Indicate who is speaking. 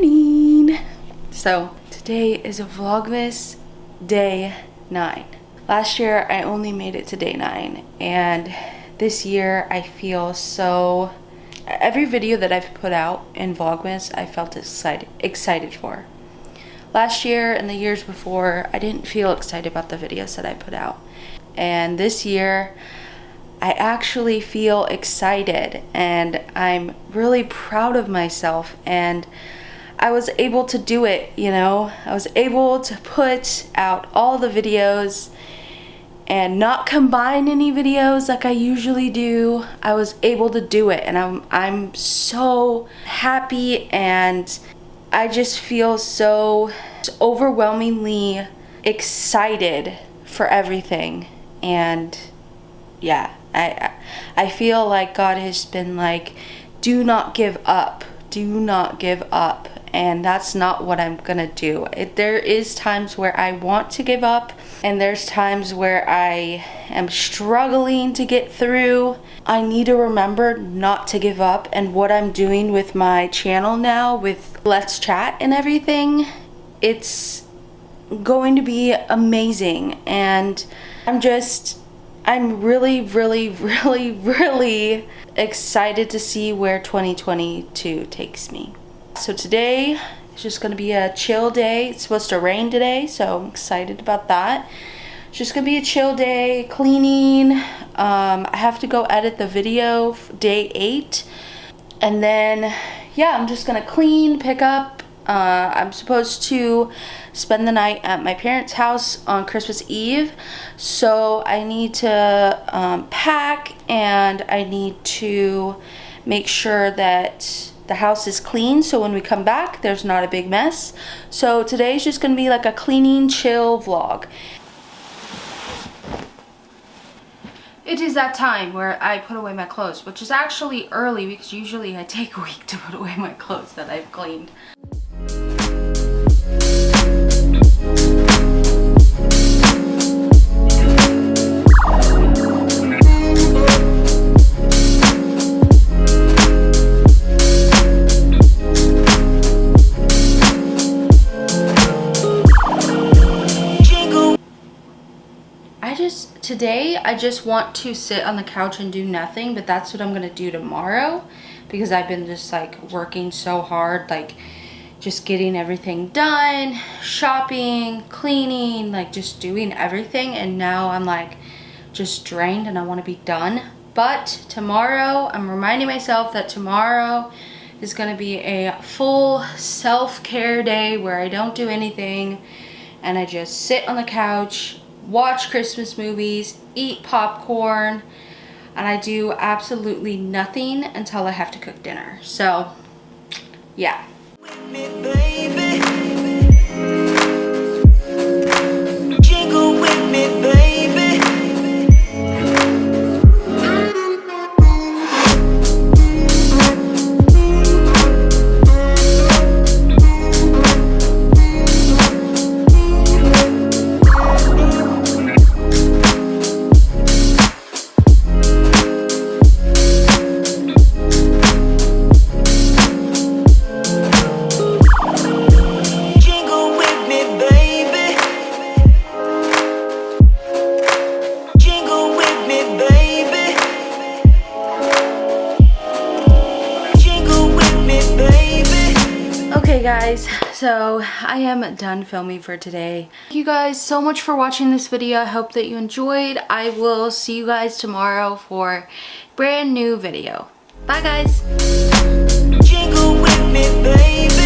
Speaker 1: morning. So today is a Vlogmas day 9. Last year I only made it to day 9, and this year I feel so, every video that I've put out in Vlogmas I felt excited for. Last year and the years before I didn't feel excited about the videos that I put out, and this year I actually feel excited and I'm really proud of myself, and I was able to do it, you know. I was able to put out all the videos and not combine any videos like I usually do. I was able to do it, and I'm so happy, and I just feel so overwhelmingly excited for everything. And yeah, I feel like God has been like, do not give up, do not give up. And that's not what I'm gonna do. There is times where I want to give up, and there's times where I am struggling to get through. I need to remember not to give up, and what I'm doing with my channel now with Let's Chat and everything, it's going to be amazing. And I'm really excited to see where 2022 takes me. So today is just gonna be a chill day. It's supposed to rain today, so I'm excited about that. It's just gonna be a chill day, cleaning. I have to go edit the video for day 8. And then, yeah, I'm just gonna clean, pick up. I'm supposed to spend the night at my parents' house on Christmas Eve. So I need to pack, and I need to make sure that the house is clean, so when we come back there's not a big mess. So today's just gonna be like a cleaning chill vlog. It is that time where I put away my clothes, which is actually early because usually I take a week to put away my clothes that I've cleaned. Today I just want to sit on the couch and do nothing, but that's what I'm gonna do tomorrow, because I've been just like working so hard, like just getting everything done, shopping, cleaning, like just doing everything, and now I'm like just drained and I want to be done. But tomorrow, I'm reminding myself that tomorrow is gonna be a full self-care day where I don't do anything and I just sit on the couch, watch Christmas movies, eat popcorn, and I do absolutely nothing until I have to cook dinner. So yeah. Jingle with me, baby. Okay guys, so I am done filming for today. Thank you guys so much for watching this video. I hope that you enjoyed. I will see you guys tomorrow for a brand new video. Bye guys. Jingle with me, baby.